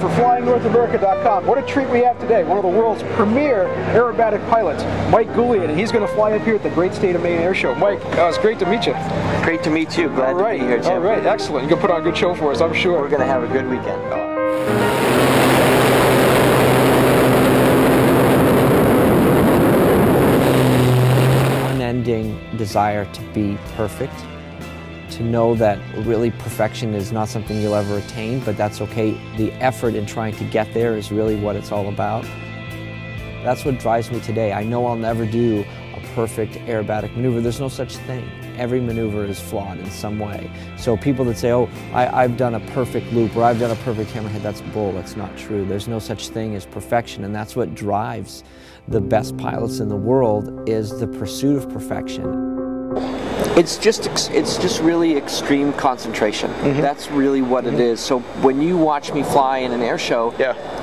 for FlyingNorthAmerica.com. What a treat we have today. One of the world's premier aerobatic pilots, Mike Goulian, and he's going to fly up here at the great state of Maine Air Show. Mike, it's great to meet you. Great to meet you. Glad to be here, Jim. All right, excellent. You're going to put on a good show for us, I'm sure. We're going to have a good weekend. Unending desire to be perfect, to know that really perfection is not something you'll ever attain, but that's okay. The effort in trying to get there is really what it's all about. That's what drives me today. I know I'll never do a perfect aerobatic maneuver. There's no such thing. Every maneuver is flawed in some way. So people that say, oh, I've done a perfect loop or I've done a perfect hammerhead, that's bull. That's not true. There's no such thing as perfection, and that's what drives the best pilots in the world, is the pursuit of perfection. It's just really extreme concentration. That's really what it is. So when you watch me fly in an air show,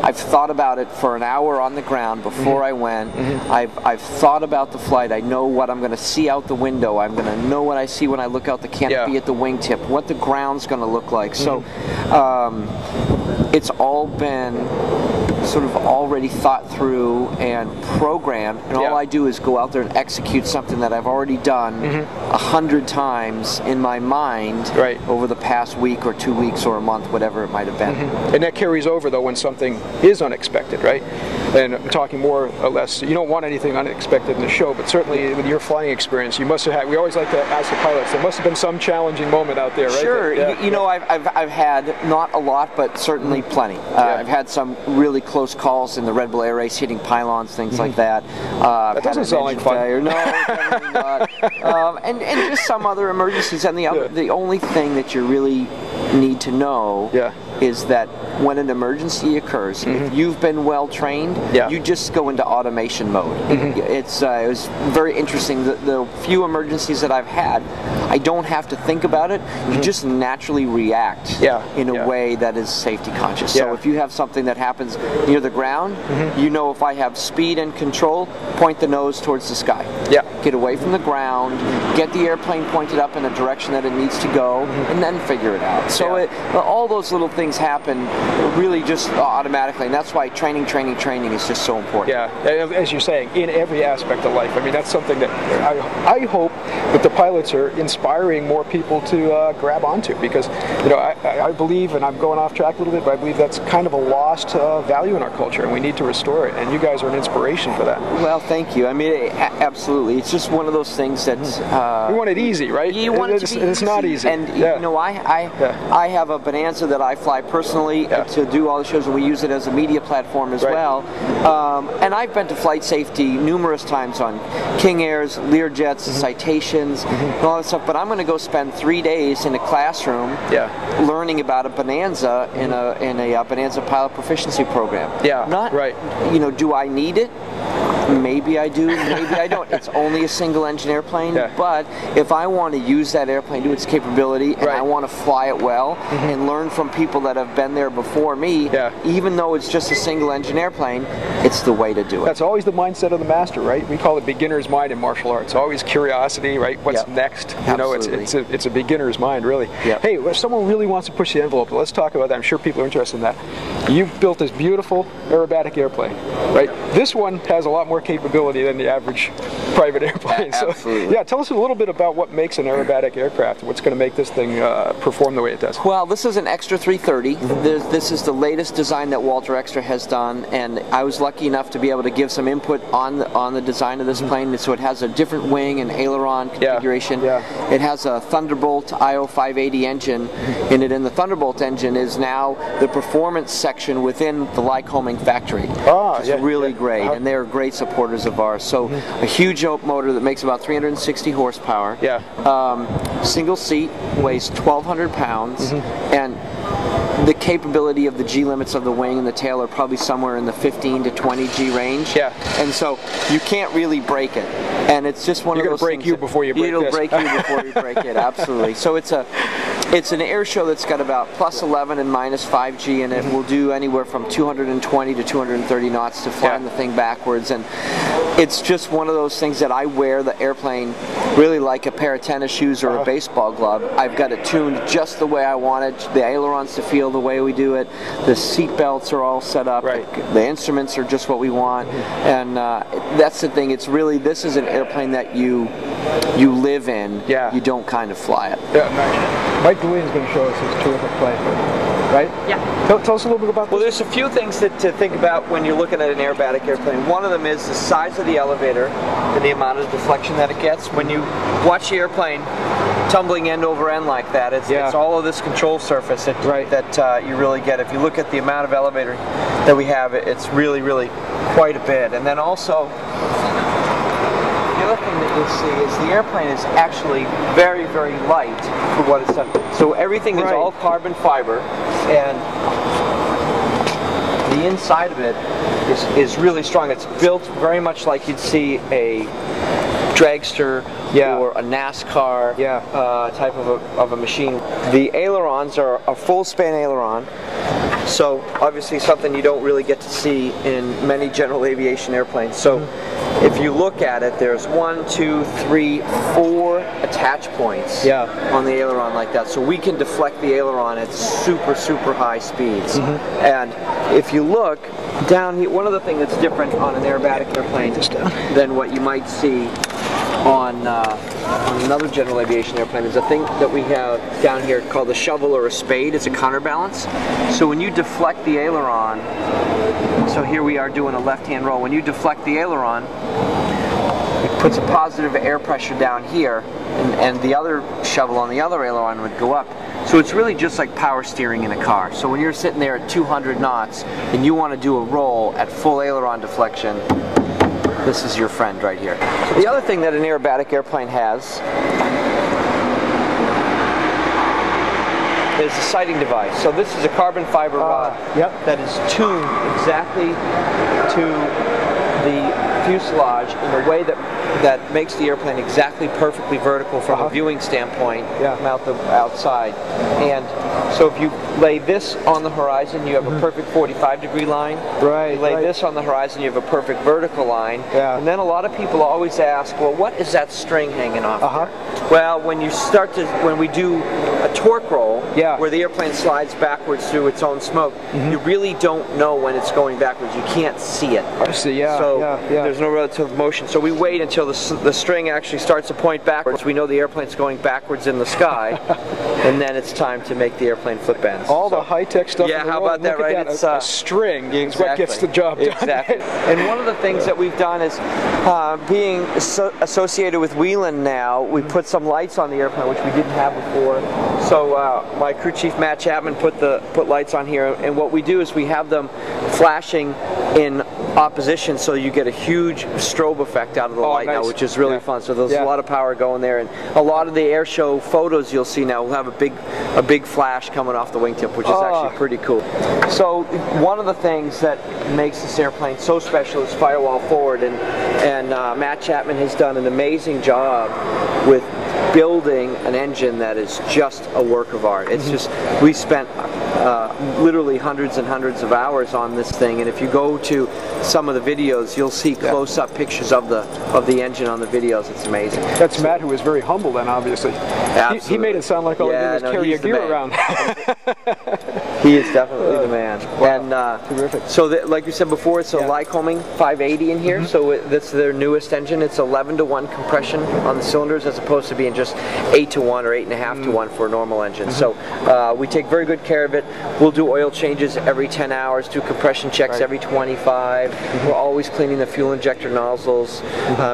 I've thought about it for an hour on the ground before I went. I've thought about the flight. I know what I'm going to see out the window. I'm going to know what I see when I look out the canopy at the wingtip, what the ground's going to look like. So it's all been sort of already thought through and programmed, and all I do is go out there and execute something that I've already done 100 times in my mind over the past week or 2 weeks or a month, whatever it might have been. And that carries over though when something is unexpected, right? And I'm talking more or less, you don't want anything unexpected in the show, but certainly with your flying experience, you must have had, we always like to ask the pilots, there must have been some challenging moment out there, right? Sure. You know, I've had not a lot, but certainly plenty. I've had some really close calls in the Red Bull Air Race, hitting pylons, things like that. That doesn't sound like fun. Failure. No, definitely not. And just some other emergencies. And the only thing that you really need to know is that when an emergency occurs, if you've been well trained, you just go into automation mode. It was very interesting. The few emergencies that I've had, I don't have to think about it. You just naturally react in a way that is safety conscious. So if you have something that happens near the ground, you know, if I have speed and control, point the nose towards the sky. Get away from the ground, get the airplane pointed up in the direction that it needs to go, and then figure it out. So all those little things happen really just automatically, and that's why training is just so important. As you're saying, in every aspect of life. I mean, that's something that I hope that the pilots are inspiring more people to grab onto, because, you know, I believe, and I'm going off track a little bit, but I believe that's kind of a lost value in our culture, and we need to restore it, and you guys are an inspiration for that. Well, thank you. I mean, absolutely. It's just one of those things that you want it easy, right? You want it to be it's not easy. And you know, I have a Bonanza that I fly personally to do all the shows, and we use it as a media platform as well. And I've been to flight safety numerous times on King Airs, Learjets, citations, and all that stuff. But I'm going to go spend 3 days in a classroom learning about a Bonanza in a Bonanza pilot proficiency program. Not you know, do I need it? Maybe I do, maybe I don't. It's only a single engine airplane, but if I want to use that airplane to its capability, and I want to fly it well and learn from people that have been there before me, even though it's just a single engine airplane, it's the way to do it. That's always the mindset of the master, right? We call it beginner's mind in martial arts. Always curiosity, right? What's next? You know, it's a beginner's mind, really. Hey, if someone really wants to push the envelope, let's talk about that. I'm sure people are interested in that. You've built this beautiful aerobatic airplane, right? This one has a lot more capability than the average private airplane. So, tell us a little bit about what makes an aerobatic aircraft. What's going to make this thing perform the way it does? Well, this is an Extra 330. This is the latest design that Walter Extra has done, and I was lucky enough to be able to give some input on the design of this plane. So it has a different wing and aileron configuration. It has a Thunderbolt IO 580 engine in it, and the Thunderbolt engine is now the performance section within the Lycoming factory. It's really great, and they're great supporters of ours. So a huge motor that makes about 360 horsepower. Single seat, weighs 1,200 pounds, and the capability of the G limits of the wing and the tail are probably somewhere in the 15 to 20 G range. And so you can't really break it. And it's just one of those things. It'll break you before you break it. It'll break you before you break it, absolutely. So it's an air show that's got about plus 11 and minus 5G in it. We'll do anywhere from 220 to 230 knots to flying the thing backwards. And it's just one of those things that I wear the airplane really like a pair of tennis shoes or a baseball glove. I've got it tuned just the way I want it, the ailerons to feel the way we do it, the seat belts are all set up, the instruments are just what we want, and that's the thing. It's really, this is an airplane that you live in, you don't kind of fly it. Mike Goulian is going to show us his terrific plane, right? Yeah. Tell us a little bit about this. Well, there's a few things to think about when you're looking at an aerobatic airplane. One of them is the size of the elevator and the amount of deflection that it gets. When you watch the airplane tumbling end over end like that, it's all of this control surface that you really get. If you look at the amount of elevator that we have, it's really, really quite a bit. And then also, the other thing that you'll see is the airplane is actually very, very light for what it's done. So everything is all carbon fiber, and the inside of it is really strong. It's built very much like you'd see a dragster or a NASCAR type of a machine. The ailerons are a full span aileron, so obviously something you don't really get to see in many general aviation airplanes. So if you look at it, there's 1, 2, 3, 4 attach points on the aileron like that. So we can deflect the aileron at super, super high speeds. And if you look down here, one of the things that's different on an aerobatic airplane than what you might see on another general aviation airplane is a thing that we have down here called a shovel or a spade. It's a counterbalance. So when you deflect the aileron, so here we are doing a left-hand roll. When you deflect the aileron, it puts a positive air pressure down here, and the other shovel on the other aileron would go up. So it's really just like power steering in a car. So when you're sitting there at 200 knots and you want to do a roll at full aileron deflection, this is your friend right here. The other thing that an aerobatic airplane has is a sighting device. So this is a carbon fiber rod that is tuned exactly to the fuselage in a way that makes the airplane exactly perfectly vertical from a viewing standpoint out the outside. And so if you lay this on the horizon, you have a perfect 45-degree line. You lay this on the horizon, you have a perfect vertical line. And then a lot of people always ask, well, what is that string hanging off there? Well, when you start to, when we do a torque roll, where the airplane slides backwards through its own smoke, you really don't know when it's going backwards. You can't see it. So there's no relative motion. So we wait until the string actually starts to point backwards. We know the airplane's going backwards in the sky, and then it's time to make the airplane flip ends. The high-tech stuff. Yeah, how about that, right? It's a string is what gets the job done. And one of the things that we've done is, being associated with Whelan now, we put some lights on the airplane, which we didn't have before. So my crew chief Matt Chapman put lights on here, and what we do is we have them flashing in opposition, so you get a huge strobe effect out of the light now, which is really fun. So there's a lot of power going there, and a lot of the air show photos you'll see now will have a big flash coming off the wingtip, which is actually pretty cool. So one of the things that makes this airplane so special is firewall forward, and Matt Chapman has done an amazing job with building an engine that is just a work of art. It's just, we spent literally hundreds and hundreds of hours on this thing, and if you go to some of the videos, you'll see close-up pictures of the engine on the videos. It's amazing. That's Matt, who was very humble then, obviously. Absolutely. He made it sound like all he did was carry your gear around. He is definitely the man. And terrific. So like you said before, it's a Lycoming 580 in here, so that's their newest engine. It's 11-to-1 compression on the cylinders, as opposed to being just 8-to-1 or 8.5-to-1 for a normal engine. So we take very good care of it. We'll do oil changes every 10 hours, do compression checks every 25. We're always cleaning the fuel injector nozzles,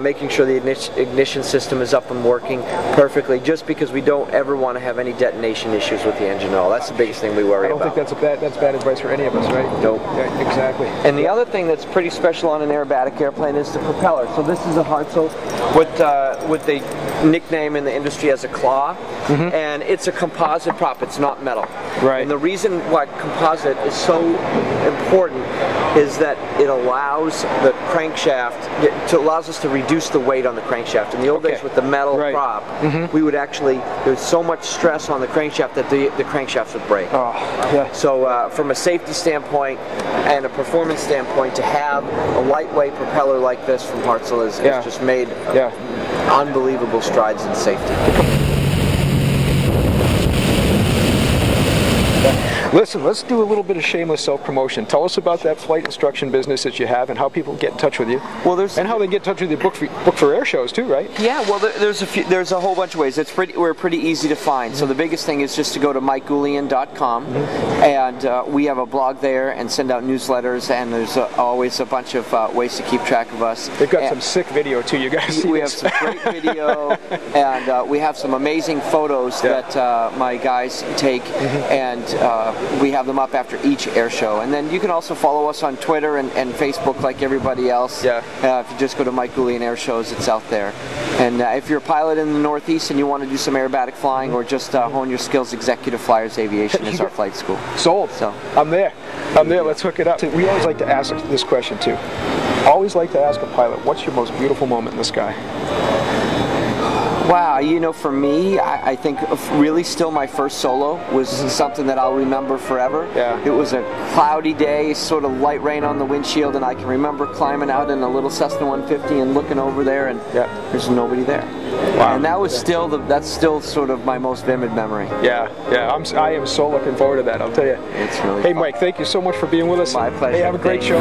making sure the ignition system is up and working perfectly, just because we don't ever want to have any detonation issues with the engine at all. That's the biggest thing we worry about. I don't think that's bad advice for any of us, right? Nope. Yeah, exactly. And the other thing that's pretty special on an aerobatic airplane is the propeller. So this is a Hartzell, what they nickname in the industry as a claw, and it's a composite prop. It's not metal. And the reason why composite is so important is that it allows the crankshaft, allows us to reduce the weight on the crankshaft. In the old days with the metal prop, we would actually, there's so much stress on the crankshaft that the crankshafts would break. So from a safety standpoint and a performance standpoint, to have a lightweight propeller like this from Hartzell has just made unbelievable strides in safety. Listen, let's do a little bit of shameless self-promotion. Tell us about that flight instruction business that you have and how people get in touch with you. Well, and how they get in touch with you, book for air shows too, right? Yeah, well, there's a whole bunch of ways. We're pretty easy to find. So the biggest thing is just to go to MikeGoulian.com, and we have a blog there and send out newsletters, and there's always a bunch of ways to keep track of us. They've got some sick video too, you guys. We have some great video, and we have some amazing photos that my guys take, and we have them up after each air show. And then you can also follow us on Twitter and Facebook like everybody else. If you just go to Mike Goulian Air Shows, it's out there. And if you're a pilot in the Northeast and you want to do some aerobatic flying or just hone your skills, Executive Flyers Aviation is our flight school. Sold. So I'm there. Let's hook it up. We always like to ask this question too. Always like to ask a pilot, what's your most beautiful moment in the sky? Wow, you know, for me, I think really still my first solo was something that I'll remember forever. It was a cloudy day, sort of light rain on the windshield, and I can remember climbing out in a little Cessna 150 and looking over there, and there's nobody there. Wow. And that was still that's still sort of my most vivid memory. I am so looking forward to that, I'll tell you. It's really Hey, fun. Mike, thank you so much for being with us. My pleasure. Hey, have a great show.